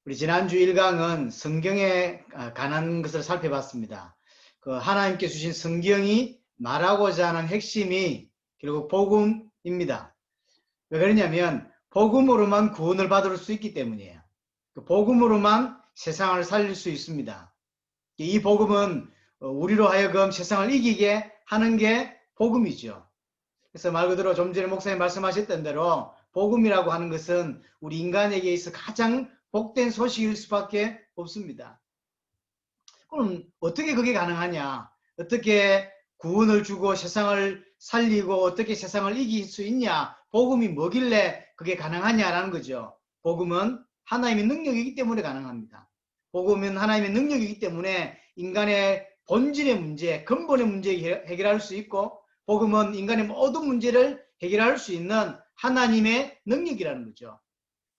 우리 지난주 1강은 성경에 관한 것을 살펴봤습니다. 하나님께 주신 성경이 말하고자 하는 핵심이 결국 복음입니다. 왜 그러냐면 복음으로만 구원을 받을 수 있기 때문이에요. 복음으로만 세상을 살릴 수 있습니다. 이 복음은 우리로 하여금 세상을 이기게 하는 게 복음이죠. 그래서 말 그대로 좀 전에 목사님 말씀하셨던 대로 복음이라고 하는 것은 우리 인간에게 있어 가장 복된 소식일 수밖에 없습니다. 그럼 어떻게 그게 가능하냐? 어떻게 구원을 주고 세상을 살리고 어떻게 세상을 이길 수 있냐? 복음이 뭐길래 그게 가능하냐라는 거죠. 복음은 하나님의 능력이기 때문에 가능합니다. 복음은 하나님의 능력이기 때문에 인간의 본질의 문제, 근본의 문제 해결할 수 있고, 복음은 인간의 모든 문제를 해결할 수 있는 하나님의 능력이라는 거죠.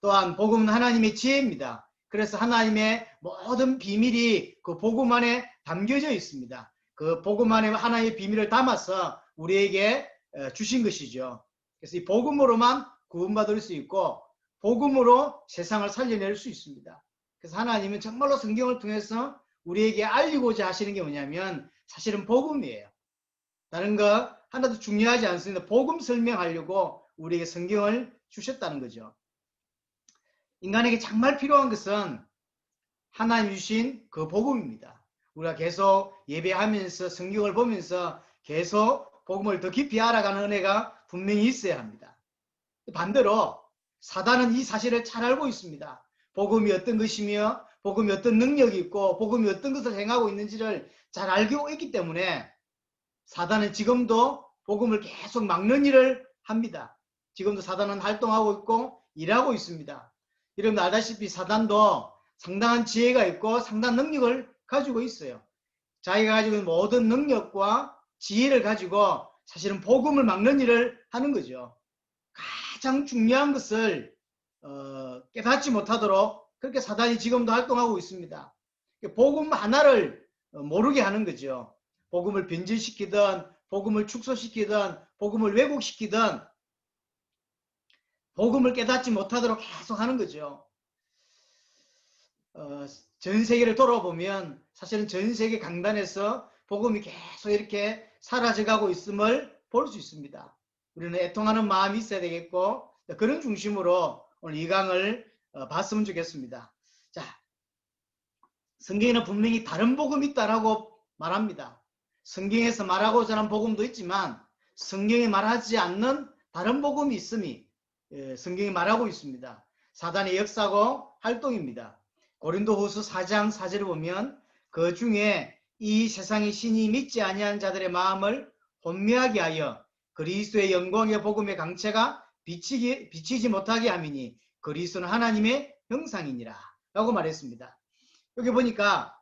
또한 복음은 하나님의 지혜입니다. 그래서 하나님의 모든 비밀이 그 복음 안에 담겨져 있습니다. 그 복음 안에 하나님의 비밀을 담아서 우리에게 주신 것이죠. 그래서 이 복음으로만 구원받을 수 있고 복음으로 세상을 살려낼 수 있습니다. 그래서 하나님은 정말로 성경을 통해서 우리에게 알리고자 하시는 게 뭐냐면 사실은 복음이에요. 다른 거 하나도 중요하지 않습니다. 복음 설명하려고 우리에게 성경을 주셨다는 거죠. 인간에게 정말 필요한 것은 하나님 주신 그 복음입니다. 우리가 계속 예배하면서 성경을 보면서 계속 복음을 더 깊이 알아가는 은혜가 분명히 있어야 합니다. 반대로 사단은 이 사실을 잘 알고 있습니다. 복음이 어떤 것이며 복음이 어떤 능력이 있고 복음이 어떤 것을 행하고 있는지를 잘 알고 있기 때문에 사단은 지금도 복음을 계속 막는 일을 합니다. 지금도 사단은 활동하고 있고 일하고 있습니다. 여러분 알다시피 사단도 상당한 지혜가 있고 상당한 능력을 가지고 있어요. 자기가 가지고 있는 모든 능력과 지혜를 가지고 사실은 복음을 막는 일을 하는 거죠. 가장 중요한 것을 깨닫지 못하도록 그렇게 사단이 지금도 활동하고 있습니다. 복음 하나를 모르게 하는 거죠. 복음을 변질시키든 복음을 축소시키든 복음을 왜곡시키든 복음을 깨닫지 못하도록 계속 하는 거죠. 전 세계를 돌아보면 사실은 전 세계 강단에서 복음이 계속 이렇게 사라져가고 있음을 볼 수 있습니다. 우리는 애통하는 마음이 있어야 되겠고 그런 중심으로 오늘 이 강을 봤으면 좋겠습니다. 자, 성경에는 분명히 다른 복음이 있다라고 말합니다. 성경에서 말하고자 하는 복음도 있지만 성경이 말하지 않는 다른 복음이 있음이 성경이 말하고 있습니다. 사단의 역사고 활동입니다. 고린도후서 4장 4절을 보면 그 중에 이 세상의 신이 믿지 아니하는 자들의 마음을 혼미하게 하여 그리스도의 영광의 복음의 강체가 비치지 못하게 함이니 그리스도는 하나님의 형상이니라 라고 말했습니다. 여기 보니까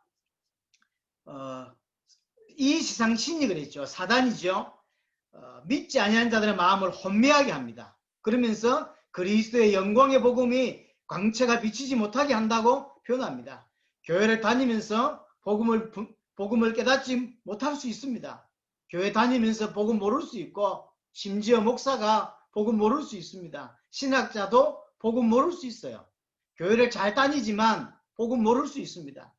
이 세상 신이 그랬죠. 사단이죠. 믿지 아니하는 자들의 마음을 혼미하게 합니다. 그러면서 그리스도의 영광의 복음이 광채가 비치지 못하게 한다고 표현합니다. 교회를 다니면서 복음을 깨닫지 못할 수 있습니다. 교회 다니면서 복음 모를 수 있고 심지어 목사가 복음 모를 수 있습니다. 신학자도 복음 모를 수 있어요. 교회를 잘 다니지만 복음 모를 수 있습니다.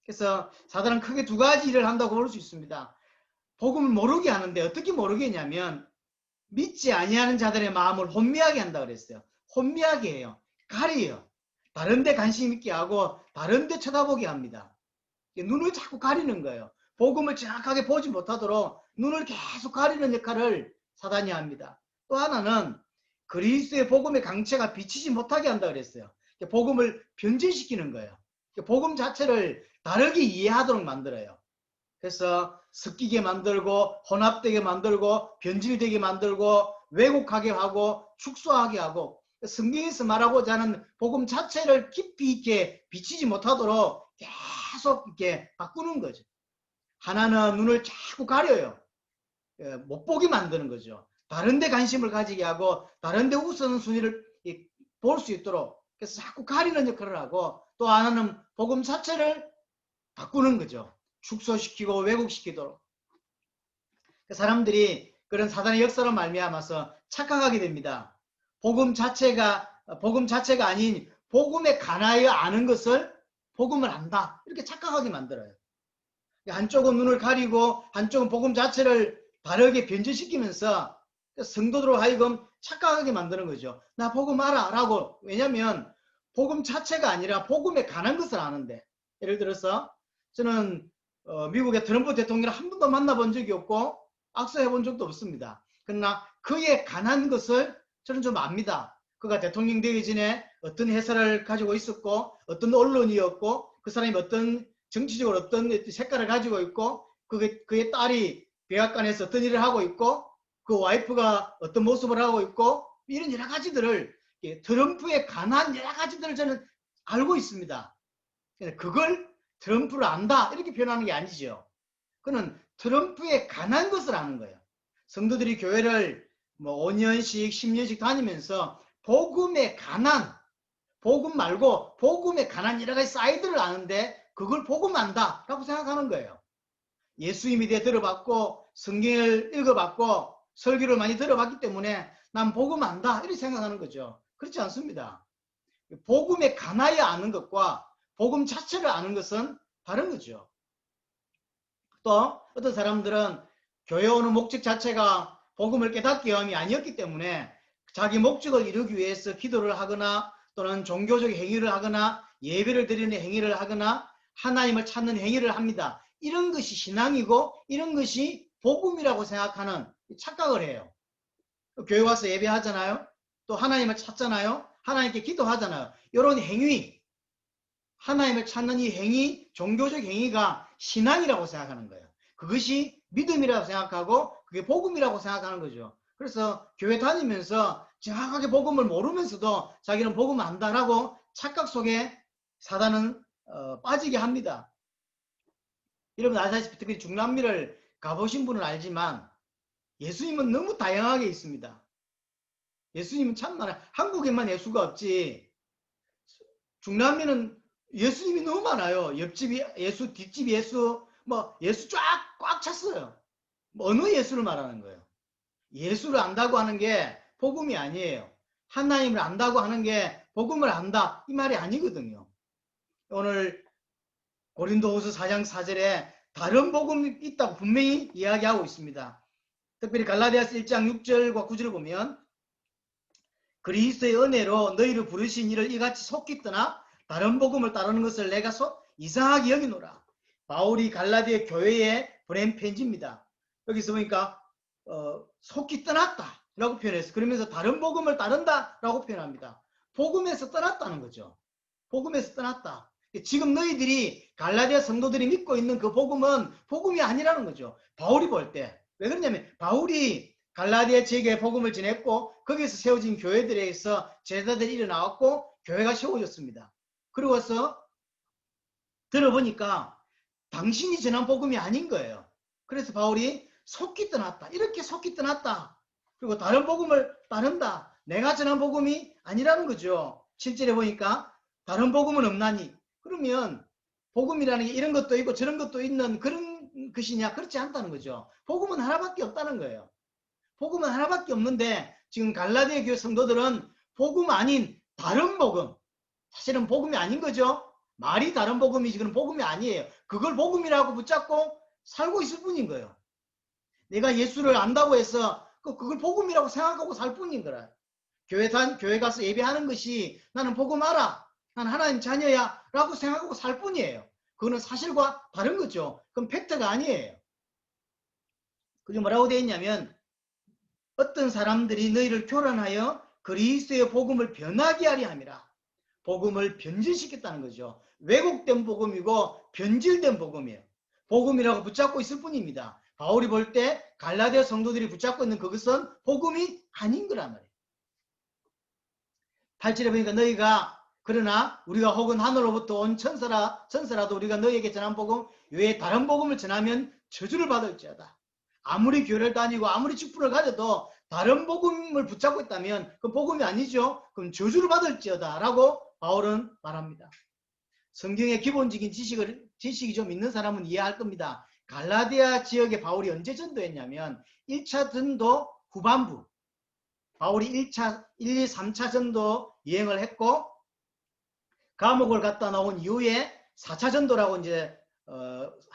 그래서 사단은 크게 두 가지 일을 한다고 볼 수 있습니다. 복음을 모르게 하는데 어떻게 모르게 했냐면 믿지 아니하는 자들의 마음을 혼미하게 한다 그랬어요. 혼미하게 해요. 가려요. 다른 데 관심 있게 하고 다른 데 쳐다보게 합니다. 눈을 자꾸 가리는 거예요. 복음을 정확하게 보지 못하도록 눈을 계속 가리는 역할을 사단이 합니다. 또 하나는 그리스도의 복음의 강체가 비치지 못하게 한다 그랬어요. 복음을 변질시키는 거예요. 복음 자체를 다르게 이해하도록 만들어요. 그래서 섞이게 만들고 혼합되게 만들고 변질되게 만들고 왜곡하게 하고 축소하게 하고 성경에서 말하고자 하는 복음 자체를 깊이 있게 비치지 못하도록 계속 이렇게 바꾸는 거죠. 하나는 눈을 자꾸 가려요. 못 보게 만드는 거죠. 다른 데 관심을 가지게 하고 다른 데 우선순위를 볼 수 있도록 그래서 자꾸 가리는 역할을 하고 또 하나는 복음 자체를 바꾸는 거죠. 축소시키고 왜곡시키도록. 사람들이 그런 사단의 역사로 말미암아서 착각하게 됩니다. 복음 자체가 아닌 복음에 관하여 아는 것을 복음을 안다 이렇게 착각하게 만들어요. 한쪽은 눈을 가리고 한쪽은 복음 자체를 다르게 변질시키면서 성도들로 하여금 착각하게 만드는 거죠. 나 복음 알아 라고. 왜냐하면 복음 자체가 아니라 복음에 관한 것을 아는데, 예를 들어서 저는 미국의 트럼프 대통령을 한 번도 만나본 적이 없고 악수해 본 적도 없습니다. 그러나 그에 관한 것을 저는 좀 압니다. 그가 대통령 되기 전에 어떤 회사를 가지고 있었고 어떤 언론이었고 그 사람이 어떤 정치적으로 어떤 색깔을 가지고 있고 그의 딸이 백악관에서 어떤 일을 하고 있고 그 와이프가 어떤 모습을 하고 있고 이런 여러 가지들을, 트럼프에 관한 여러 가지들을 저는 알고 있습니다. 그걸 트럼프를 안다 이렇게 표현하는 게 아니죠. 그는 트럼프에 관한 것을 아는 거예요. 성도들이 교회를 뭐 5년씩 10년씩 다니면서 복음에 관한, 복음 말고 복음에 관한 여러 가지 사이드를 아는데 그걸 복음 안다 라고 생각하는 거예요. 예수님에 대해 들어봤고 성경을 읽어봤고 설교를 많이 들어봤기 때문에 난 복음 안다 이렇게 생각하는 거죠. 그렇지 않습니다. 복음에 관하여 아는 것과 복음 자체를 아는 것은 다른 거죠. 또 어떤 사람들은 교회 오는 목적 자체가 복음을 깨닫기 위함이 아니었기 때문에 자기 목적을 이루기 위해서 기도를 하거나 또는 종교적 행위를 하거나 예배를 드리는 행위를 하거나 하나님을 찾는 행위를 합니다. 이런 것이 신앙이고 이런 것이 복음이라고 생각하는 착각을 해요. 교회 와서 예배하잖아요. 또 하나님을 찾잖아요. 하나님께 기도하잖아요. 이런 행위, 하나님을 찾는 이 행위, 종교적 행위가 신앙이라고 생각하는 거예요. 그것이 믿음이라고 생각하고 그게 복음이라고 생각하는 거죠. 그래서 교회 다니면서 정확하게 복음을 모르면서도 자기는 복음 안다라고 착각 속에 사단은 빠지게 합니다. 여러분 아시다시피 특히 중남미를 가보신 분은 알지만 예수님은 너무 다양하게 있습니다. 예수님은 참 많아요. 한국에만 예수가 없지 중남미는 예수님이 너무 많아요. 옆집이 예수, 뒷집이 예수, 뭐 예수 쫙 꽉 찼어요. 뭐 어느 예수를 말하는 거예요? 예수를 안다고 하는 게 복음이 아니에요. 하나님을 안다고 하는 게 복음을 안다 이 말이 아니거든요. 오늘 고린도후서 4장 4절에 다른 복음이 있다고 분명히 이야기하고 있습니다. 특별히 갈라디아서 1장 6절과 9절을 보면 그리스도의 은혜로 너희를 부르신 이를 이같이 속기 떠나 다른 복음을 따르는 것을 내가 이상하게 여기노라. 바울이 갈라디아 교회에 보낸 편지입니다. 여기서 보니까 속기 떠났다 라고 표현했어요. 그러면서 다른 복음을 따른다 라고 표현합니다. 복음에서 떠났다는 거죠. 복음에서 떠났다. 지금 너희들이 갈라디아 성도들이 믿고 있는 그 복음은 복음이 아니라는 거죠. 바울이 볼 때. 왜 그러냐면 바울이 갈라디아 지역에 복음을 전했고 거기에서 세워진 교회들에서 제자들이 일어나왔고 교회가 세워졌습니다. 그리고 와서 들어보니까 당신이 전한 복음이 아닌 거예요. 그래서 바울이 속기 떠났다. 이렇게 속기 떠났다. 그리고 다른 복음을 따른다. 내가 전한 복음이 아니라는 거죠. 실제로 보니까 다른 복음은 없나니. 그러면 복음이라는 게 이런 것도 있고 저런 것도 있는 그런 것이냐? 그렇지 않다는 거죠. 복음은 하나밖에 없다는 거예요. 복음은 하나밖에 없는데 지금 갈라디아 교회 성도들은 복음 아닌 다른 복음, 사실은 복음이 아닌 거죠. 말이 다른 복음이지 그건 복음이 아니에요. 그걸 복음이라고 붙잡고 살고 있을 뿐인 거예요. 내가 예수를 안다고 해서 그걸 복음이라고 생각하고 살 뿐인 거라. 교회 가서 예배하는 것이 나는 복음 알아, 나는 하나님 자녀야 라고 생각하고 살 뿐이에요. 그거는 사실과 다른 거죠. 그건 팩트가 아니에요. 그게 뭐라고 되어 있냐면 어떤 사람들이 너희를 교란하여 그리스도의 복음을 변하게 하려 함이라. 복음을 변질시켰다는 거죠. 왜곡된 복음이고 변질된 복음이에요. 복음이라고 붙잡고 있을 뿐입니다. 바울이 볼 때 갈라디아 성도들이 붙잡고 있는 그것은 복음이 아닌 거란 말이에요. 8절에 보니까 너희가 그러나 우리가 혹은 하늘로부터 온 천사라도 우리가 너희에게 전한 복음 외에 다른 복음을 전하면 저주를 받을지어다. 아무리 교회를 다니고 아무리 직분을 가져도 다른 복음을 붙잡고 있다면 그 복음이 아니죠. 그럼 저주를 받을지어다 라고 바울은 말합니다. 성경의 기본적인 지식이 좀 있는 사람은 이해할 겁니다. 갈라디아 지역에 바울이 언제 전도했냐면 1차 전도 후반부 바울이 1차, 1, 2, 3차 전도 여행을 했고 감옥을 갔다 나온 이후에 4차 전도라고 이제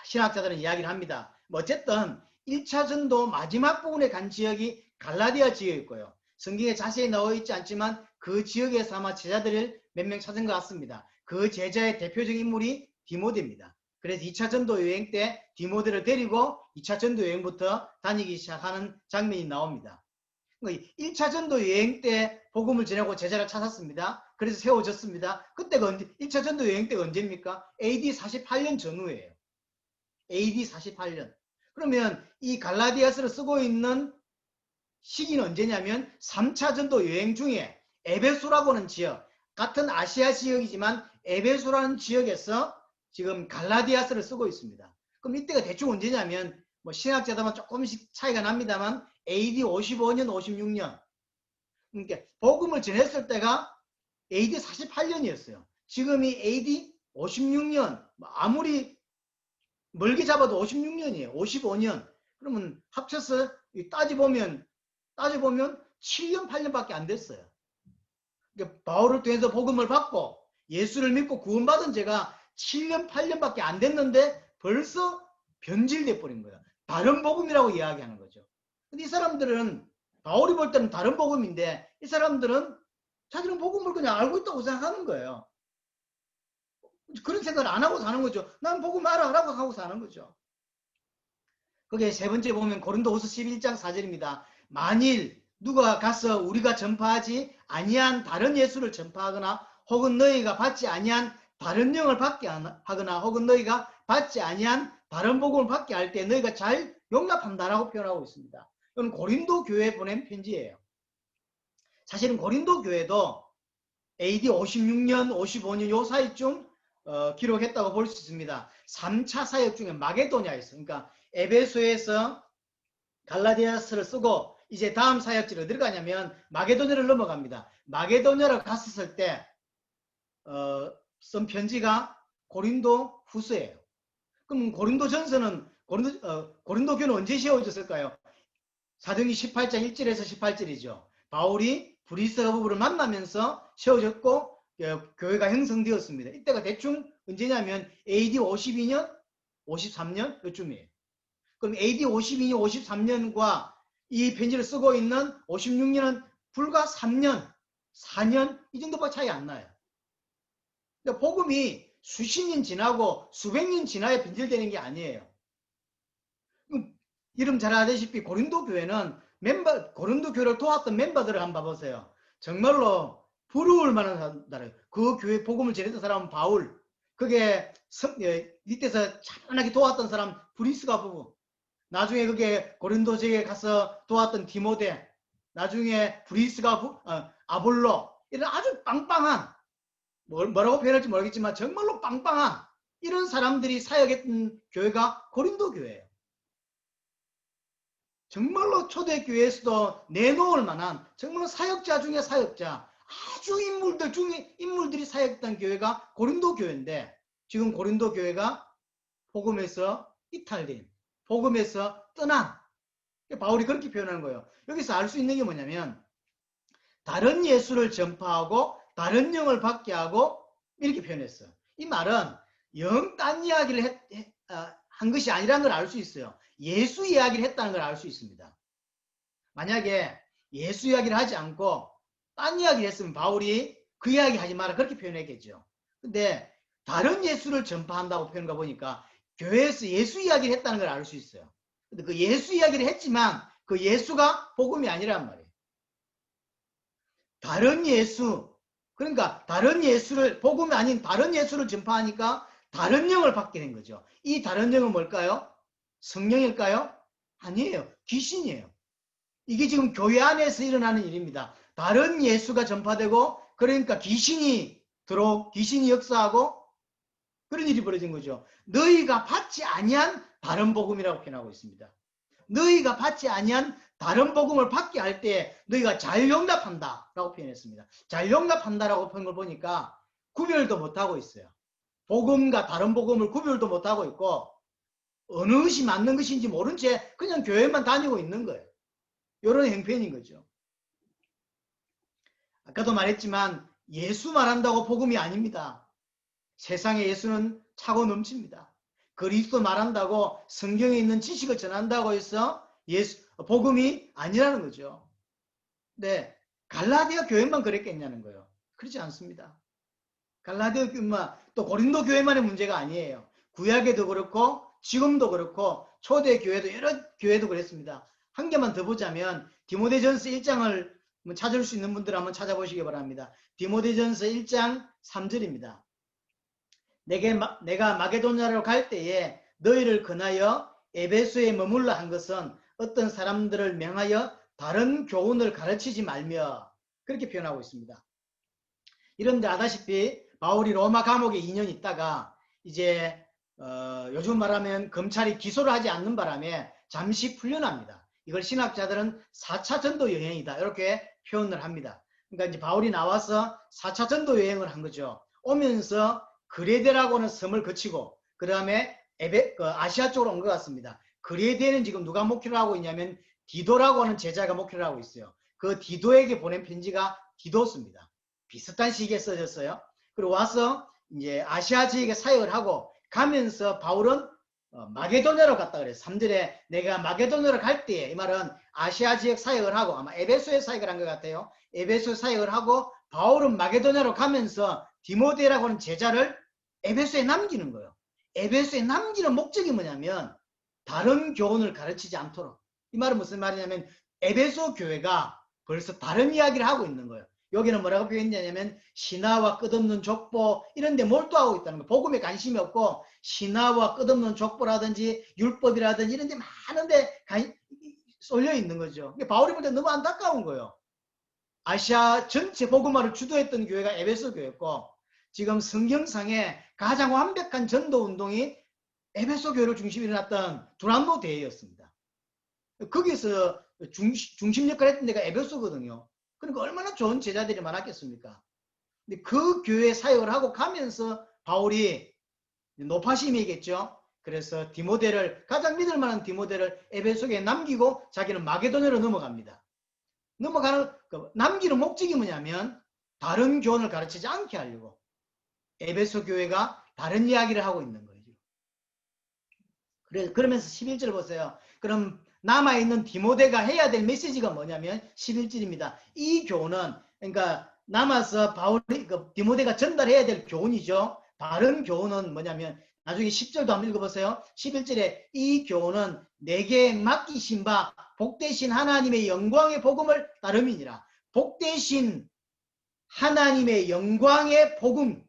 신학자들은 이야기를 합니다. 뭐 어쨌든 1차 전도 마지막 부분에 간 지역이 갈라디아 지역이고요. 성경에 자세히 나와 있지 않지만 그 지역에서 아마 제자들을 몇 명 찾은 것 같습니다. 그 제자의 대표적인 인물이 디모데입니다. 그래서 2차 전도 여행 때 디모데를 데리고 2차 전도 여행부터 다니기 시작하는 장면이 나옵니다. 1차 전도 여행 때 복음을 전하고 제자를 찾았습니다. 그래서 세워졌습니다. 그때가 언제, 1차 전도 여행 때가 언제입니까? AD 48년 전후예요. AD 48년. 그러면 이 갈라디아서를 쓰고 있는 시기는 언제냐면 3차 전도 여행 중에 에베소라고 하는 지역, 같은 아시아 지역이지만 에베소라는 지역에서 지금 갈라디아서를 쓰고 있습니다. 그럼 이때가 대충 언제냐면 뭐 신학자들만 조금씩 차이가 납니다만 AD 55년, 56년. 그러니까 복음을 전했을 때가 AD 48년이었어요. 지금이 AD 56년, 아무리 멀게 잡아도 56년이에요. 55년. 그러면 합쳐서 따져보면 7년, 8년밖에 안 됐어요. 그러니까 바울을 통해서 복음을 받고 예수를 믿고 구원받은 제가 7년, 8년밖에 안 됐는데 벌써 변질돼 버린 거예요. 다른 복음이라고 이야기하는 거죠. 근데 이 사람들은 바울이 볼 때는 다른 복음인데 이 사람들은 자기는 복음을 그냥 알고 있다고 생각하는 거예요. 그런 생각을 안 하고 사는 거죠. 난 복음 알아라고 하고 사는 거죠. 그게 세 번째 보면 고린도후서 11장 4절입니다. 만일 누가 가서 우리가 전파하지 아니한 다른 예수를 전파하거나 혹은 너희가 받지 아니한 다른 영을 받게 하거나 혹은 너희가 받지 아니한 다른 복음을 받게 할 때 너희가 잘 용납한다라고 표현하고 있습니다. 이건 고린도 교회에 보낸 편지예요. 사실은 고린도 교회도 AD 56년, 55년 요 사이쯤 기록했다고 볼 수 있습니다. 3차 사역 중에 마게도냐에서, 그러니까 에베소에서 갈라디아서를 쓰고 이제 다음 사역지를 어디로 가냐면 마게도냐를 넘어갑니다. 마게도냐를 갔었을 때 쓴 편지가 고린도 후서예요. 그럼 고린도 전서는 고린도 교는 언제 세워졌을까요? 사도행전 18장 1절에서 18절이죠. 바울이 브리스가 부부를 만나면서 세워졌고 교회가 형성되었습니다. 이때가 대충 언제냐면 AD 52년, 53년 요쯤이에요. 그럼 AD 52년, 53년과 이 편지를 쓰고 있는 56년은 불과 3년, 4년 이 정도밖에 차이 안 나요. 그러니까 복음이 수십 년 지나고 수백 년 지나야 변질되는 게 아니에요. 이름 잘 아시다시피 고린도 교회는 고린도 교회를 도왔던 멤버들을 한번 봐보세요. 정말로 부러울 만한 사람. 그 교회 복음을 전했던 사람은 바울. 그게 밑에서 차분하게 도왔던 사람 브리스가 부부. 나중에 그게 고린도 지역에 가서 도왔던 디모데. 나중에 브리스가 아볼로. 이런 아주 빵빵한 뭐라고 표현할지 모르겠지만 정말로 빵빵한 이런 사람들이 사역했던 교회가 고린도 교회예요. 정말로 초대교회에서도 내놓을 만한 정말로 사역자 중에 사역자, 아주 인물들이 사역했던 교회가 고린도 교회인데 지금 고린도 교회가 복음에서 이탈된, 복음에서 떠난, 바울이 그렇게 표현하는 거예요. 여기서 알 수 있는 게 뭐냐면 다른 예수를 전파하고 다른 영을 받게 하고 이렇게 표현했어요. 이 말은 영 딴 이야기를 한 것이 아니라는 걸 알 수 있어요. 예수 이야기를 했다는 걸 알 수 있습니다. 만약에 예수 이야기를 하지 않고 딴 이야기를 했으면 바울이 그 이야기 하지 마라 그렇게 표현했겠죠. 근데 다른 예수를 전파한다고 표현한 거 보니까 교회에서 예수 이야기를 했다는 걸 알 수 있어요. 근데 그 예수 이야기를 했지만 그 예수가 복음이 아니란 말이에요. 다른 예수, 그러니까 다른 예수를, 복음이 아닌 다른 예수를 전파하니까 다른 영을 받게 된 거죠. 이 다른 영은 뭘까요? 성령일까요? 아니에요. 귀신이에요. 이게 지금 교회 안에서 일어나는 일입니다. 다른 예수가 전파되고 그러니까 귀신이 역사하고 그런 일이 벌어진 거죠. 너희가 받지 아니한 다른 복음이라고 표현하고 있습니다. 너희가 받지 아니한 다른 복음을 받게 할 때 너희가 잘 용납한다 라고 표현했습니다. 잘 용납한다라고 표현을 보니까 구별도 못하고 있어요. 복음과 다른 복음을 구별도 못하고 있고 어느 것이 맞는 것인지 모른 채 그냥 교회만 다니고 있는 거예요. 이런 형편인 거죠. 아까도 말했지만 예수 말한다고 복음이 아닙니다. 세상에 예수는 차고 넘칩니다. 그리스도 말한다고 성경에 있는 지식을 전한다고 해서 복음이 아니라는 거죠. 네, 갈라디아 교회만 그랬겠냐는 거예요. 그렇지 않습니다. 갈라디아 교회만, 또 고린도 교회만의 문제가 아니에요. 구약에도 그렇고 지금도 그렇고 초대 교회도 여러 교회도 그랬습니다. 한 개만 더 보자면 디모데전서 1장을 찾을 수 있는 분들 한번 찾아보시기 바랍니다. 디모데전서 1장 3절입니다. 내가 마게도냐로 갈 때에 너희를 권하여 에베소에 머물러 한 것은 어떤 사람들을 명하여 다른 교훈을 가르치지 말며, 그렇게 표현하고 있습니다. 이런데 아다시피 바울이 로마 감옥에 2년 있다가 이제 요즘 말하면 검찰이 기소를 하지 않는 바람에 잠시 풀려납니다. 이걸 신학자들은 4차 전도 여행이다, 이렇게 표현을 합니다. 그러니까 이제 바울이 나와서 4차 전도 여행을 한 거죠. 오면서 그레데라고 하는 섬을 거치고 그 다음에 아시아 쪽으로 온 것 같습니다. 그레데는 지금 누가 목회를 하고 있냐면 디도라고 하는 제자가 목회를 하고 있어요. 그 디도에게 보낸 편지가 디도스입니다. 비슷한 시기에 써졌어요. 그리고 와서 이제 아시아 지역에 사역을 하고 가면서 바울은 마게도냐로 갔다 그래요. 3절에 내가 마게도냐로 갈 때에, 이 말은 아시아 지역 사역을 하고 아마 에베소에 사역을 한 것 같아요. 에베소 사역을 하고 바울은 마게도냐로 가면서 디모데라고 하는 제자를 에베소에 남기는 거예요. 에베소에 남기는 목적이 뭐냐면 다른 교훈을 가르치지 않도록. 이 말은 무슨 말이냐면 에베소 교회가 벌써 다른 이야기를 하고 있는 거예요. 여기는 뭐라고 표현되냐면 신화와 끝없는 족보 이런 데 몰두하고 있다는 거. 복음에 관심이 없고 신화와 끝없는 족보라든지 율법이라든지 이런 데 많은데 쏠려 있는 거죠. 바울이 볼 때 너무 안타까운 거예요. 아시아 전체 복음화를 주도했던 교회가 에베소 교회였고 지금 성경상에 가장 완벽한 전도 운동이 에베소 교회를 중심으로 일어났던 두란노 대회였습니다. 거기서 중심 역할을 했던 데가 에베소거든요. 그러니까 얼마나 좋은 제자들이 많았겠습니까? 근데 그 교회 사역을 하고 가면서 바울이 높아심이겠죠. 그래서 디모데를, 가장 믿을 만한 디모데를 에베소에 남기고 자기는 마게도냐로 넘어갑니다. 남기는 목적이 뭐냐면 다른 교훈을 가르치지 않게 하려고. 에베소 교회가 다른 이야기를 하고 있는 거죠. 그러면서 11절 보세요. 그럼 남아있는 디모데가 해야 될 메시지가 뭐냐면 11절입니다. 이 교훈은, 그러니까 남아서 바울이, 디모데가 전달해야 될 교훈이죠. 다른 교훈은 뭐냐면 나중에 10절도 한번 읽어보세요. 11절에 이 교훈은 내게 맡기신 바 복되신 하나님의 영광의 복음을 따름이니라. 복되신 하나님의 영광의 복음,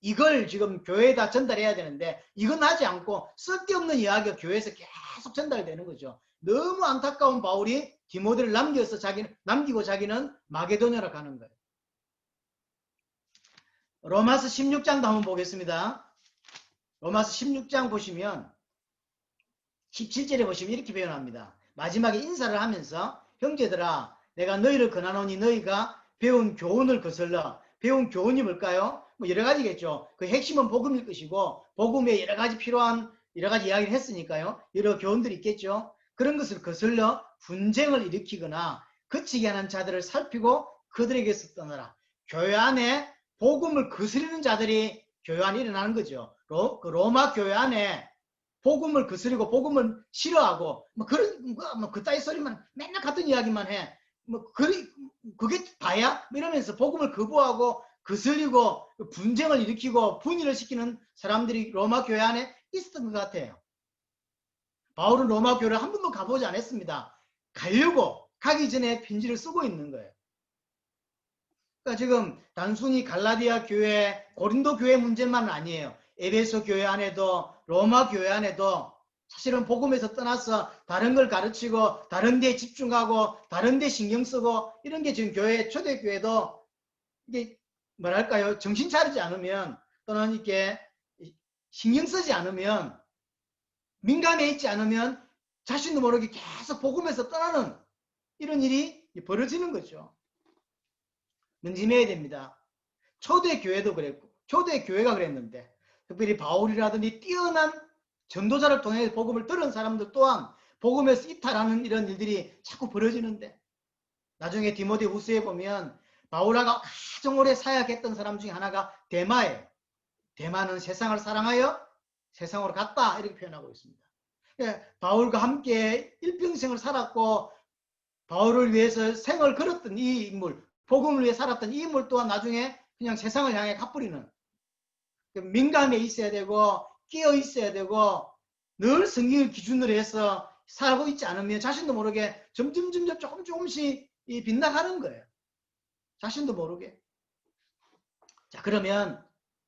이걸 지금 교회에다 전달해야 되는데 이건 하지 않고 쓸데없는 이야기가 교회에서 계속 전달되는 거죠. 너무 안타까운 바울이 디모데를 남기고 자기는 마게도냐로 가는 거예요. 로마서 16장도 한번 보겠습니다. 로마서 16장 보시면 17절에 보시면 이렇게 표현합니다. 마지막에 인사를 하면서 형제들아 내가 너희를 권하노니 너희가 배운 교훈을 거슬러. 배운 교훈이 뭘까요? 뭐 여러 가지겠죠. 그 핵심은 복음일 것이고 복음에 여러 가지 필요한 여러 가지 이야기를 했으니까요. 여러 교훈들이 있겠죠. 그런 것을 거슬러 분쟁을 일으키거나 그치게 하는 자들을 살피고 그들에게서 떠나라. 교회 안에 복음을 거스르는 자들이 교회 안에 일어나는 거죠. 로마 교회 안에 복음을 거스르고 복음을 싫어하고 그따위 소리만 맨날 같은 이야기만 해. 그게 다야? 이러면서 복음을 거부하고 거슬리고 분쟁을 일으키고 분열을 시키는 사람들이 로마 교회 안에 있었던 것 같아요. 바울은 로마 교회를 한 번도 가보지 않았습니다. 가려고 가기 전에 편지를 쓰고 있는 거예요. 그러니까 지금 단순히 갈라디아 교회, 고린도 교회 문제만 아니에요. 에베소 교회 안에도 로마 교회 안에도 사실은 복음에서 떠나서 다른 걸 가르치고 다른 데에 집중하고 다른 데 신경 쓰고 이런 게 지금 초대교회도 이게 뭐랄까요? 정신 차리지 않으면 또는 이렇게 신경 쓰지 않으면 민감해 있지 않으면 자신도 모르게 계속 복음에서 떠나는 이런 일이 벌어지는 거죠. 명심해야 됩니다. 초대교회도 그랬고 초대교회가 그랬는데 특별히 바울이라든지 뛰어난 전도자를 통해 복음을 들은 사람들 또한 복음에서 이탈하는 이런 일들이 자꾸 벌어지는데 나중에 디모데 후서에 보면 바울하고 가장 오래 사역했던 사람 중에 하나가 데마예요. 대만은 세상을 사랑하여 세상으로 갔다 이렇게 표현하고 있습니다. 바울과 함께 일평생을 살았고 바울을 위해서 생을 걸었던 이 인물, 복음을 위해 살았던 이 인물 또한 나중에 그냥 세상을 향해 가버리는, 민감해 있어야 되고 끼어 있어야 되고 늘 성경을 기준으로 해서 살고 있지 않으면 자신도 모르게 점점 조금씩 빗나가는 거예요. 자신도 모르게. 자, 그러면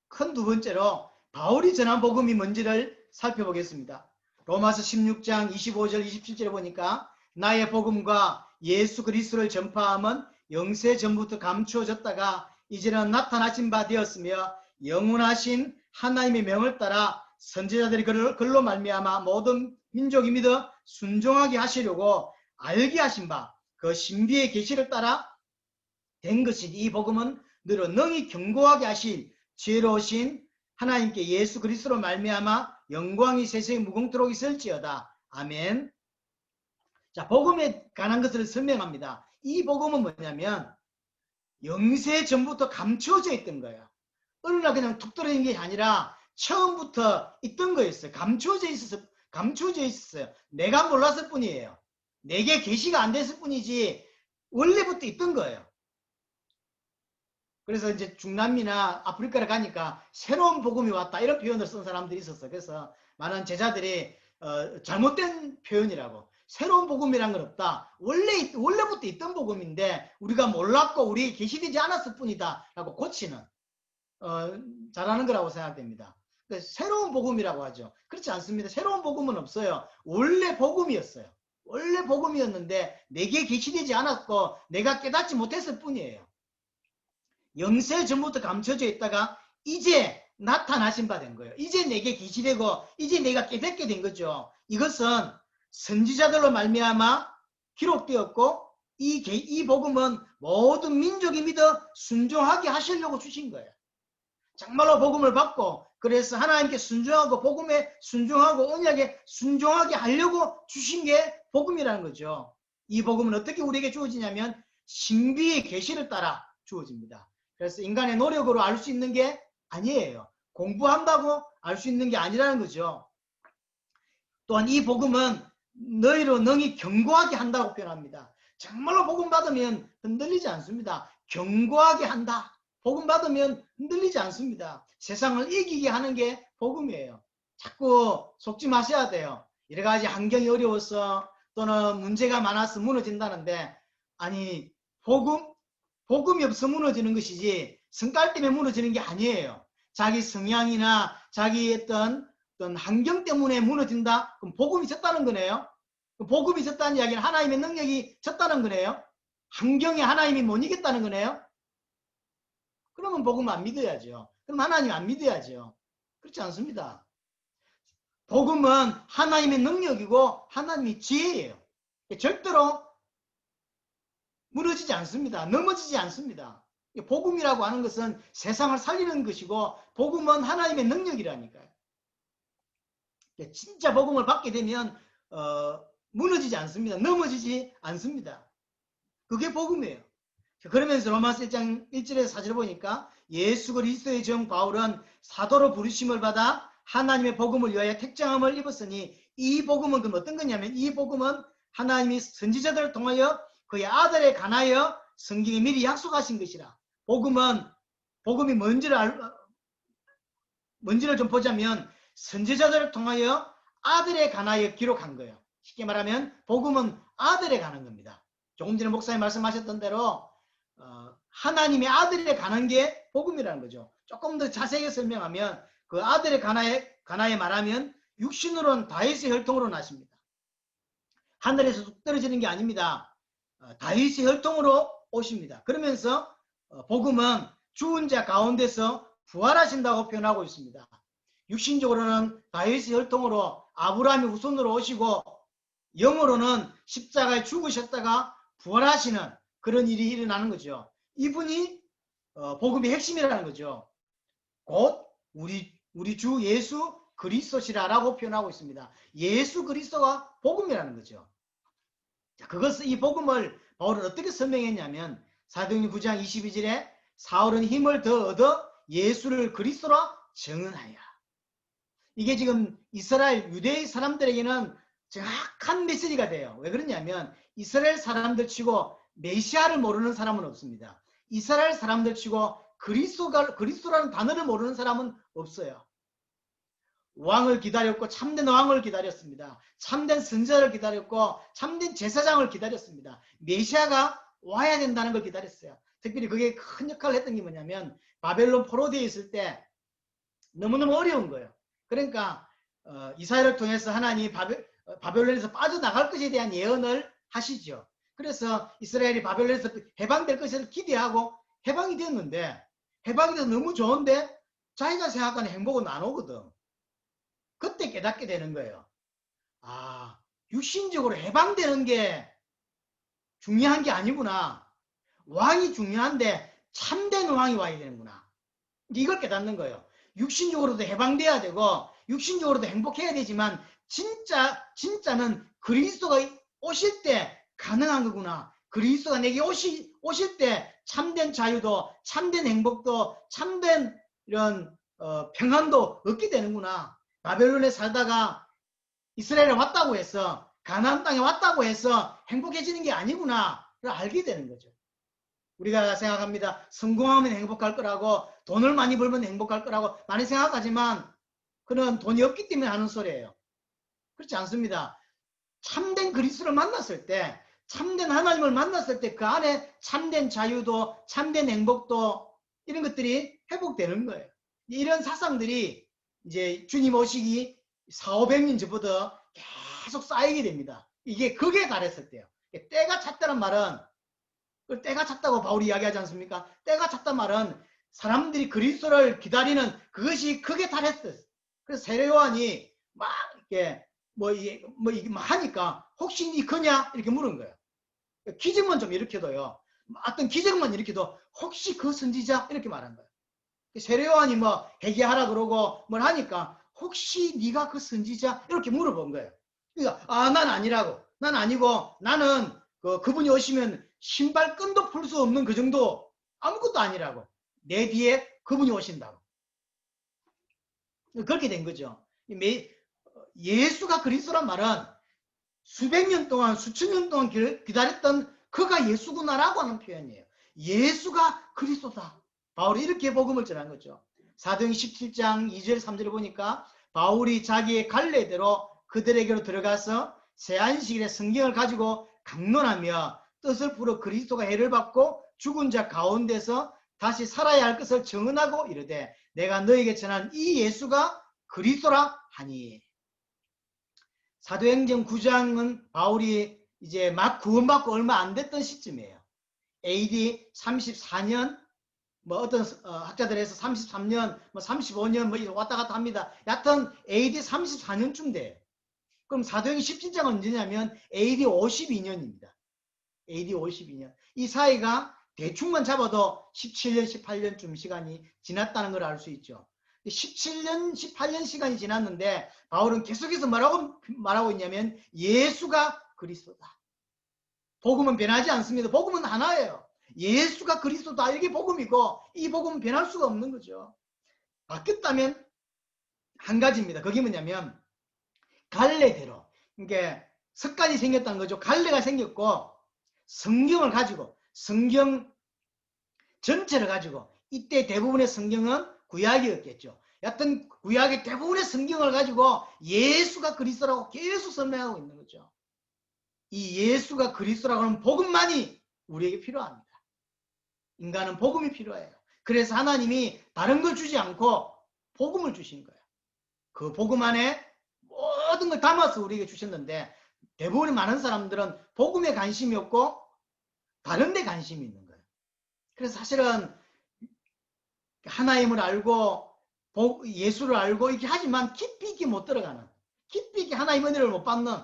큰 두 번째로 바울이 전한 복음이 뭔지를 살펴보겠습니다. 로마서 16장 25절 27절에 보니까 나의 복음과 예수 그리스도를 전파함은 영세 전부터 감추어졌다가 이제는 나타나신 바 되었으며 영원하신 하나님의 명을 따라 선지자들이 글로 말미암아 모든 민족이 믿어 순종하게 하시려고 알게 하신 바 그 신비의 계시를 따라 된 것이니 이 복음은 너로 능히 견고하게 하신 지혜로우신 하나님께 예수 그리스도로 말미암아 영광이 세상에 무궁토록 있을지어다. 아멘. 자, 복음에 관한 것을 설명합니다. 이 복음은 뭐냐면 영세 전부터 감추어져 있던 거예요. 어느 날 그냥 툭 떨어진 게 아니라 처음부터 있던 거였어요. 감추어져 있었어요. 내가 몰랐을 뿐이에요. 내게 계시가 안 됐을 뿐이지 원래부터 있던 거예요. 그래서 이제 중남미나 아프리카를 가니까 새로운 복음이 왔다 이런 표현을 쓴 사람들이 있었어요. 그래서 많은 제자들이 잘못된 표현이라고, 새로운 복음이란 건 없다. 원래부터 있던 복음인데 우리가 몰랐고 우리에게 계시되지 않았을 뿐이다 라고 고치는 잘하는 거라고 생각됩니다. 새로운 복음이라고 하죠. 그렇지 않습니다. 새로운 복음은 없어요. 원래 복음이었어요. 원래 복음이었는데 내게 계시되지 않았고 내가 깨닫지 못했을 뿐이에요. 영세 전부터 감춰져 있다가 이제 나타나신 바 된 거예요. 이제 내게 계시되고 이제 내가 깨닫게 된 거죠. 이것은 선지자들로 말미암아 기록되었고 이 복음은 모든 민족이 믿어 순종하게 하시려고 주신 거예요. 정말로 복음을 받고 그래서 하나님께 순종하고 복음에 순종하고 언약에 순종하게 하려고 주신 게 복음이라는 거죠. 이 복음은 어떻게 우리에게 주어지냐면 신비의 계시를 따라 주어집니다. 그래서 인간의 노력으로 알 수 있는 게 아니에요. 공부한다고 알 수 있는 게 아니라는 거죠. 또한 이 복음은 너희로 능히 견고하게 한다고 표현합니다. 정말로 복음 받으면 흔들리지 않습니다. 견고하게 한다. 복음 받으면 흔들리지 않습니다. 세상을 이기게 하는 게 복음이에요. 자꾸 속지 마셔야 돼요. 여러 가지 환경이 어려워서 또는 문제가 많아서 무너진다는데, 아니 복음이 없어 무너지는 것이지 성깔 때문에 무너지는 게 아니에요. 자기 성향이나 자기 어떤 환경 때문에 무너진다? 그럼 복음이 졌다는 거네요. 복음이 졌다는 이야기는 하나님의 능력이 졌다는 거네요. 환경에 하나님이 못 이겼다는 거네요. 그러면 복음 안 믿어야죠. 그럼 하나님 안 믿어야죠. 그렇지 않습니다. 복음은 하나님의 능력이고 하나님의 지혜예요. 절대로 무너지지 않습니다. 넘어지지 않습니다. 복음이라고 하는 것은 세상을 살리는 것이고 복음은 하나님의 능력이라니까요. 진짜 복음을 받게 되면 무너지지 않습니다. 넘어지지 않습니다. 그게 복음이에요. 그러면서 로마서 1장 1절에서 4절 보니까 예수 그리스도의 종 바울은 사도로 부르심을 받아 하나님의 복음을 위하여 택정함을 입었으니 이 복음은 그럼 어떤 거냐면 이 복음은 하나님이 선지자들을 통하여 그의 아들에 관하여 성경에 미리 약속하신 것이라. 복음이 뭔지를 좀 보자면 선지자들을 통하여 아들에 관하여 기록한 거예요. 쉽게 말하면 복음은 아들에 관한 겁니다. 조금 전에 목사님 말씀하셨던 대로 하나님의 아들에 관한 게 복음이라는 거죠. 조금 더 자세하게 설명하면 그 아들에 관하여 말하면 육신으로는 다윗의 혈통으로 나십니다. 하늘에서 뚝 떨어지는 게 아닙니다. 다윗의 혈통으로 오십니다. 그러면서 복음은 죽은 자 가운데서 부활하신다고 표현하고 있습니다. 육신적으로는 다윗의 혈통으로 아브라함의 후손으로 오시고 영으로는 십자가에 죽으셨다가 부활하시는 그런 일이 일어나는 거죠. 이분이 복음의 핵심이라는 거죠. 곧 우리 주 예수 그리스도시라라고 표현하고 있습니다. 예수 그리스도가 복음이라는 거죠. 자, 이 복음을 바울은 어떻게 설명했냐면 사도행전 9장 22절에 사울은 힘을 더 얻어 예수를 그리스도라 정은하여. 이게 지금 이스라엘 유대의 사람들에게는 정확한 메시지가 돼요. 왜 그러냐면 이스라엘 사람들 치고 메시아를 모르는 사람은 없습니다. 이스라엘 사람들 치고 그리스도라는 단어를 모르는 사람은 없어요. 왕을 기다렸고 참된 왕을 기다렸습니다. 참된 선지자를 기다렸고 참된 제사장을 기다렸습니다. 메시아가 와야 된다는 걸 기다렸어요. 특별히 그게 큰 역할을 했던 게 뭐냐면 바벨론 포로되어 있을 때 너무너무 어려운 거예요. 그러니까 이사야를 통해서 하나님이 바벨론에서 빠져나갈 것에 대한 예언을 하시죠. 그래서 이스라엘이 바벨론에서 해방될 것을 기대하고 해방이 됐는데 해방이 돼서 너무 좋은데 자기가 생각하는 행복은 안 오거든. 그때 깨닫게 되는 거예요. 아, 육신적으로 해방되는 게 중요한 게 아니구나. 왕이 중요한데 참된 왕이 와야 되는구나. 이걸 깨닫는 거예요. 육신적으로도 해방돼야 되고 육신적으로도 행복해야 되지만 진짜는 그리스도가 오실 때 가능한 거구나. 그리스도가 내게 오실 때 참된 자유도 참된 행복도 참된 이런 평안도 얻게 되는구나. 바벨론에 살다가 이스라엘에 왔다고 해서 가나안 땅에 왔다고 해서 행복해지는 게 아니구나 알게 되는 거죠. 우리가 생각합니다. 성공하면 행복할 거라고 돈을 많이 벌면 행복할 거라고 많이 생각하지만 그는 돈이 없기 때문에 하는 소리예요. 그렇지 않습니다. 참된 그리스도를 만났을 때 참된 하나님을 만났을 때 그 안에 참된 자유도 참된 행복도 이런 것들이 회복되는 거예요. 이런 사상들이 이제 주님 오시기 400~500년 전부터 계속 쌓이게 됩니다. 이게 극에 달했을 때요. 때가 찼다는 말은 때가 찼다고 바울이 이야기하지 않습니까? 때가 찼단 말은 사람들이 그리스도를 기다리는 그것이 극에 달했어요. 그래서 세례 요한이 막 이렇게 이게 하니까 혹시 니 그냐? 이렇게 물은 거예요. 기적만 좀 일으켜도요. 어떤 기적만 일으켜도 혹시 그 선지자? 이렇게 말한 거예요. 세례 요한이 회개하라 그러고 뭘 하니까 혹시 네가 그 선지자? 이렇게 물어본 거예요. 그러니까 난 아니라고. 난 아니고 나는 그분이 오시면 신발끈도 풀 수 없는 그 정도 아무것도 아니라고. 내 뒤에 그분이 오신다고. 그렇게 된 거죠. 예수가 그리스도란 말은 수백 년 동안 수천 년 동안 기다렸던 그가 예수구나라고 하는 표현이에요. 예수가 그리스도다. 바울이 이렇게 복음을 전한 거죠. 사도행 17장 2절 3절을 보니까 바울이 자기의 갈래대로 그들에게로 들어가서 새안식일에 성경을 가지고 강론하며 뜻을 풀어 그리스도가 해를 받고 죽은 자 가운데서 다시 살아야 할 것을 증언하고 이르되 내가 너에게 전한 이 예수가 그리스도라 하니. 사도행전 9장은 바울이 이제 막 구원받고 얼마 안 됐던 시점이에요. AD 34년 어떤 학자들에서 33년 35년 왔다 갔다 합니다. 여하튼 AD 34년쯤 돼요. 그럼 사도행전 17장은 언제냐면 AD 52년입니다. AD 52년. 이 사이가 대충만 잡아도 17년, 18년쯤 시간이 지났다는 걸 알 수 있죠. 17년, 18년 시간이 지났는데 바울은 계속해서 말하고 있냐면 예수가 그리스도다. 복음은 변하지 않습니다. 복음은 하나예요. 예수가 그리스도다. 이게 복음이고 이 복음은 변할 수가 없는 거죠. 바뀌었다면 한 가지입니다. 그게 뭐냐면 갈래대로. 그러니까 습관이 생겼다는 거죠. 갈래가 생겼고 성경을 가지고 성경 전체를 가지고 이때 대부분의 성경은 구약이었겠죠. 여하튼 구약의 대부분의 성경을 가지고 예수가 그리스도라고 계속 설명하고 있는 거죠. 이 예수가 그리스도라고 하는 복음만이 우리에게 필요합니다. 인간은 복음이 필요해요. 그래서 하나님이 다른 걸 주지 않고 복음을 주신 거예요. 그 복음 안에 모든 걸 담아서 우리에게 주셨는데 대부분의 많은 사람들은 복음에 관심이 없고 다른 데 관심이 있는 거예요. 그래서 사실은 하나님을 알고 예수를 알고 이렇게 하지만 깊이 있게 못 들어가는, 깊이 있게 하나님 은혜를 못 받는,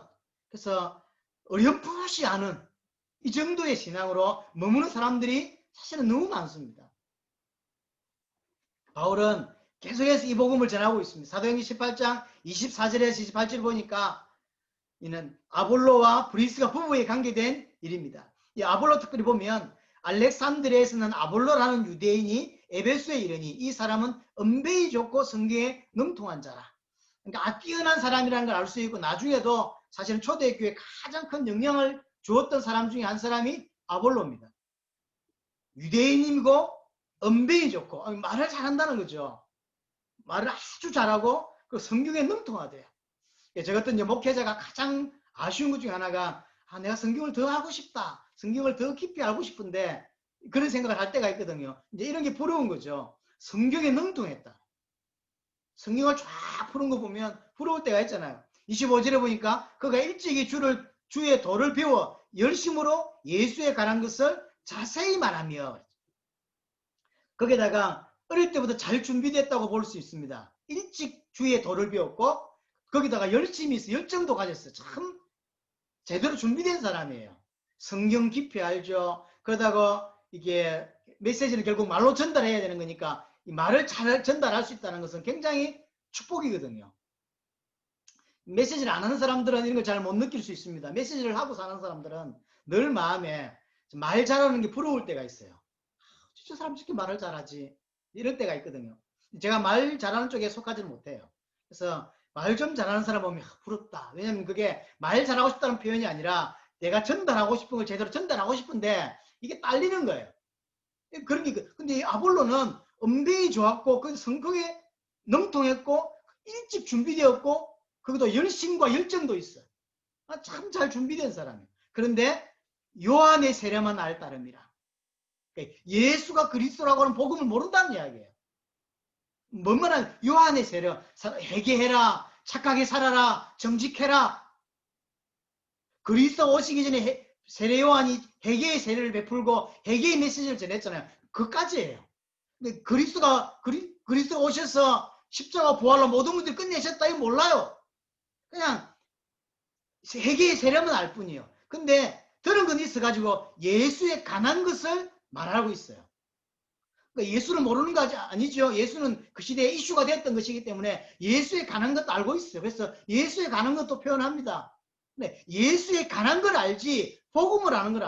그래서 어렴풋이 아는 이 정도의 신앙으로 머무는 사람들이 사실은 너무 많습니다. 바울은 계속해서 이 복음을 전하고 있습니다. 사도행전 18장 24절에서 28절 보니까 이는 아볼로와 브리스가 부부에 관계된 일입니다. 이 아볼로 특별히 보면 알렉산드리아에서는 아볼로라는 유대인이 에베소에 이르니 이 사람은 은배히 좋고 성경에 능통한 자라. 그러니까 뛰어난 사람이라는 걸 알 수 있고, 나중에도 사실은 초대교회에 가장 큰 영향을 주었던 사람 중에 한 사람이 아볼로입니다. 유대인이고 은배히 좋고, 말을 잘한다는 거죠. 말을 아주 잘하고 그 성경에 능통하대요. 저 같은 목회자가 가장 아쉬운 것 중에 하나가, 내가 성경을 더 하고 싶다, 성경을 더 깊이 알고 싶은데, 그런 생각을 할 때가 있거든요. 이제 이런 게 부러운 거죠. 성경에 능통했다. 성경을 쫙 푸는 거 보면 부러울 때가 있잖아요. 25절에 보니까 그가 일찍이 주의 도를 배워 열심으로 예수에 관한 것을 자세히 말하며, 거기다가 어릴 때부터 잘 준비됐다고 볼 수 있습니다. 일찍 주의 도를 배웠고, 거기다가 열심히 있어, 열정도 가졌어요. 참 제대로 준비된 사람이에요. 성경 깊이 알죠. 그러다가 이게 메시지는 결국 말로 전달해야 되는 거니까 이 말을 잘 전달할 수 있다는 것은 굉장히 축복이거든요. 메시지를 안 하는 사람들은 이런 걸 잘 못 느낄 수 있습니다. 메시지를 하고 사는 사람들은 늘 마음에 말 잘하는 게 부러울 때가 있어요. 저 사람 저렇게 말을 잘하지, 이럴 때가 있거든요. 제가 말 잘하는 쪽에 속하지는 못해요. 그래서 말 좀 잘하는 사람 보면 부럽다. 왜냐면 그게 말 잘하고 싶다는 표현이 아니라 내가 전달하고 싶은 걸 제대로 전달하고 싶은데 이게 딸리는 거예요. 그런 게, 근데 아볼로는 은배히 좋았고, 그 성경에 능통했고, 일찍 준비되었고, 거기도 열심과 열정도 있어. 참 잘 준비된 사람이에요. 그런데 요한의 세례만 알 따름이라. 예수가 그리스도라고 하는 복음을 모른다는 이야기예요. 뭔 말은 요한의 세례, 회개해라, 착하게 살아라, 정직해라. 그리스도 오시기 전에 세례 요한이 회개의 세례를 베풀고 회개의 메시지를 전했잖아요. 그까지예요. 근데 그리스도가 오셔서 십자가 부활로 모든 분들이 끝내셨다, 이거 몰라요. 그냥 회개의 세례만 알 뿐이에요. 근데 들은 건 있어가지고 예수에 관한 것을 말하고 있어요. 그러니까 예수를 모르는 거 아니죠. 예수는 그 시대에 이슈가 됐던 것이기 때문에 예수에 관한 것도 알고 있어요. 그래서 예수에 관한 것도 표현합니다. 근데 예수에 관한 걸 알지 복음을 아는 걸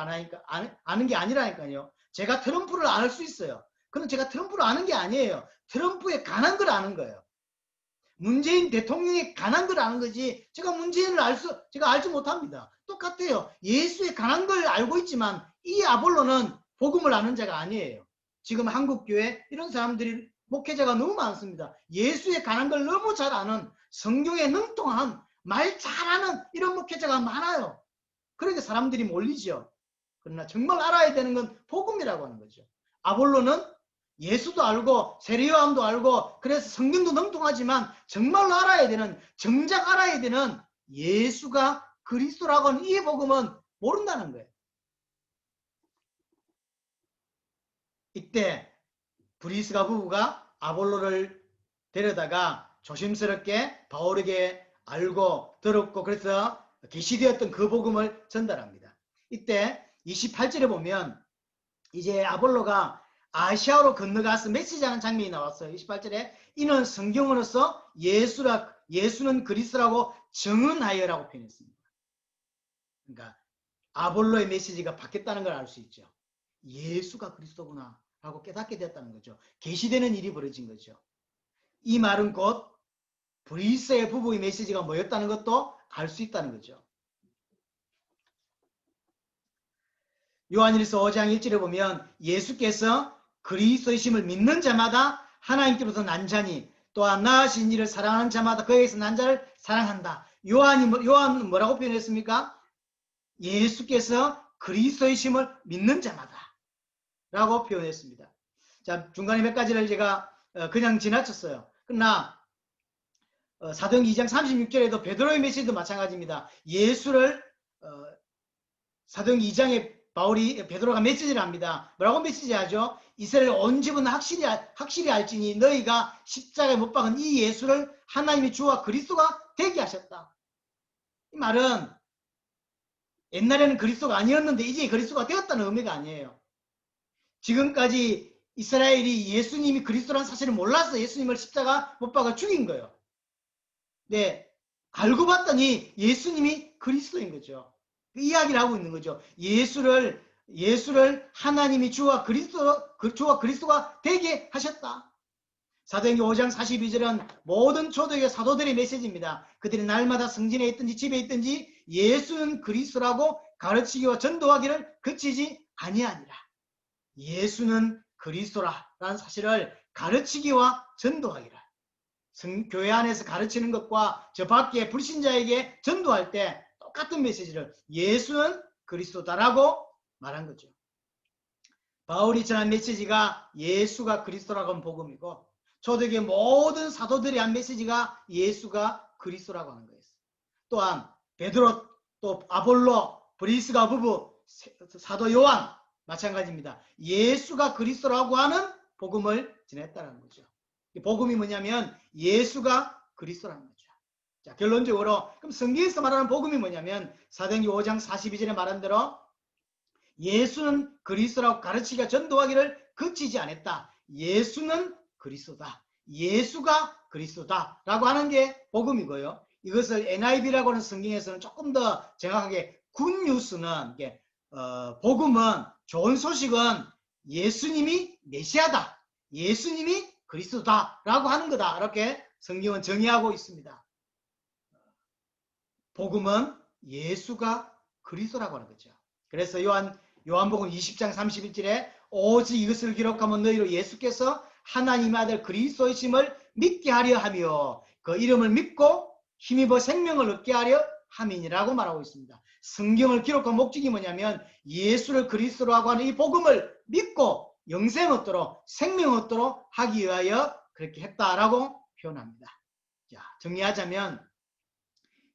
아는 게 아니라니까요. 제가 트럼프를 알 수 있어요. 그럼 제가 트럼프를 아는 게 아니에요. 트럼프에 관한 걸 아는 거예요. 문재인 대통령에 관한 걸 아는 거지 제가 문재인을 제가 알지 못합니다. 똑같아요. 예수에 관한 걸 알고 있지만 이 아볼로는 복음을 아는 자가 아니에요. 지금 한국교회 이런 사람들이 목회자가 너무 많습니다. 예수에 관한 걸 너무 잘 아는, 성경에 능통한, 말 잘하는 이런 목회자가 많아요. 그러니까 사람들이 몰리죠. 그러나 정말 알아야 되는 건 복음이라고 하는 거죠. 아볼로는 예수도 알고 세례 요한도 알고 그래서 성경도 능통하지만 정말로 알아야 되는, 정작 알아야 되는 예수가 그리스도라고 하는 이 복음은 모른다는 거예요. 이때 브리스가 부부가 아볼로를 데려다가 조심스럽게 바울에게 알고 들었고 그래서 계시되었던 그 복음을 전달합니다. 이때 28절에 보면 이제 아볼로가 아시아로 건너가서 메시지하는 장면이 나왔어요. 28절에 이는 성경으로서 예수는 그리스도라고 증언하여라고 표현했습니다. 그러니까 아볼로의 메시지가 바뀌었다는 걸 알 수 있죠. 예수가 그리스도구나 라고 깨닫게 되었다는 거죠. 계시되는 일이 벌어진 거죠. 이 말은 곧 브리스의 부부의 메시지가 뭐였다는 것도 알 수 있다는 거죠. 요한일서 5장 1절에 보면 예수께서 그리스도이심을 믿는 자마다 하나님께로부터 난 자니 또한 나으신 이를 사랑하는 자마다 그에게서 난 자를 사랑한다. 요한은 뭐라고 표현했습니까? 예수께서 그리스도이심을 믿는 자마다 라고 표현했습니다. 자, 중간에 몇 가지를 제가 그냥 지나쳤어요. 그러나 사도행전 2장 36절에도 베드로의 메시지도 마찬가지입니다. 예수를 사도행전 2장에 베드로가 메시지를 합니다. 뭐라고 메시지하죠? 이스라엘 온 집은 확실히 알지니 너희가 십자가에 못 박은 이 예수를 하나님이 주와 그리스도가 되게 하셨다. 이 말은 옛날에는 그리스도가 아니었는데 이제 그리스도가 되었다는 의미가 아니에요. 지금까지 이스라엘이 예수님이 그리스도라는 사실을 몰라서 예수님을 십자가 못 박아 죽인 거예요. 네, 알고 봤더니 예수님이 그리스도인 거죠. 그 이야기를 하고 있는 거죠. 예수를 예수를 하나님이 주와 그리스도가 되게 하셨다. 사도행전 5장 42절은 모든 초대교회 사도들의 메시지입니다. 그들이 날마다 성전에 있든지 집에 있든지 예수는 그리스도라고 가르치기와 전도하기를 그치지 아니하니라. 예수는 그리스도라라는 사실을 가르치기와 전도하기를. 교회 안에서 가르치는 것과 저 밖에 불신자에게 전도할 때 똑같은 메시지를 예수는 그리스도다라고 말한 거죠. 바울이 전한 메시지가 예수가 그리스도라고 하는 복음이고 초대교회 모든 사도들이 한 메시지가 예수가 그리스도라고 하는 거였어요. 또한 베드로, 또 아볼로, 브리스가 부부, 사도 요한 마찬가지입니다. 예수가 그리스도라고 하는 복음을 전했다는 거죠. 복음이 뭐냐면 예수가 그리스도라는 거죠. 자, 결론적으로 그럼 성경에서 말하는 복음이 뭐냐면 사도행전 5장 42절에 말한 대로 예수는 그리스도라고 가르치기가 전도하기를 그치지 않았다. 예수는 그리스도다. 예수가 그리스도다 라고 하는 게 복음이고요. 이것을 NIV라고 하는 성경에서는 조금 더 정확하게 굿뉴스는 복음은 좋은 소식은 예수님이 메시아다. 예수님이 그리스도다 라고 하는 거다. 이렇게 성경은 정의하고 있습니다. 복음은 예수가 그리스도라고 하는 거죠. 그래서 요한복음 20장 31절에 오직 이것을 기록하면 너희로 예수께서 하나님의 아들 그리스도이심을 믿게 하려 하며 그 이름을 믿고 힘입어 생명을 얻게 하려 함이니라고 말하고 있습니다. 성경을 기록한 목적이 뭐냐면 예수를 그리스도라고 하는 이 복음을 믿고 영생 얻도록 생명 얻도록 하기 위하여 그렇게 했다라고 표현합니다. 자, 정리하자면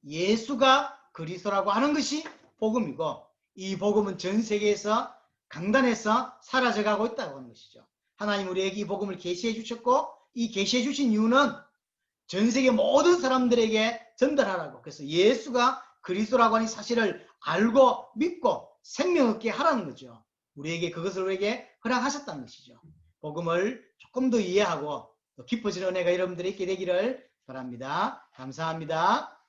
예수가 그리스도라고 하는 것이 복음이고 이 복음은 전 세계에서 강단에서 사라져가고 있다고 하는 것이죠. 하나님 우리에게 이 복음을 계시해 주셨고 이 계시해 주신 이유는 전 세계 모든 사람들에게 전달하라고. 그래서 예수가 그리스도라고 하는 사실을 알고 믿고 생명 얻게 하라는 거죠. 그것을 우리에게 허락하셨다는 것이죠. 복음을 조금 더 이해하고 더 깊어지는 은혜가 여러분들이 있게 되기를 바랍니다. 감사합니다.